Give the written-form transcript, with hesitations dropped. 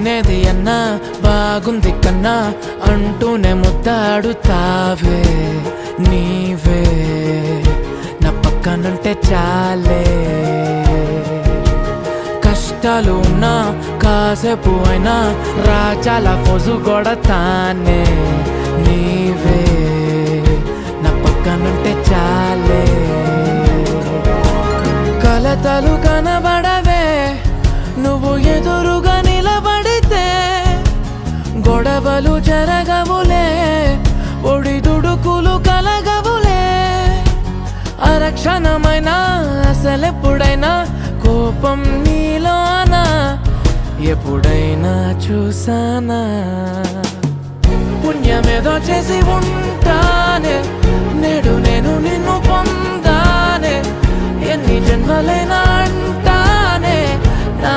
తినేది అన్నా బాగుంది కన్నా అంటూనే ముద్దాడుతావే నీవే నా పక్కనుంటే చాలే. కష్టాలు ఉన్నా కాసేపు అయినా రాజాల ఫోజు కొడతానే నీవే నా పక్కనుంటే చాలే. కలతలు కనబడవే నువ్వు ఎదురుగా నిలబడితే, గొడవలు జరగవులే ఒడిదుడుకులు కలగవులే. అరక్షణమైనా అసలెప్పుడైనా కోపం నీలోనా ఎప్పుడైనా చూసానా? పుణ్యమేదో చేసి ఉంటానే నేడు నేను నిన్ను పొందానే. ఎన్ని జన్మలైనా అంటానే నా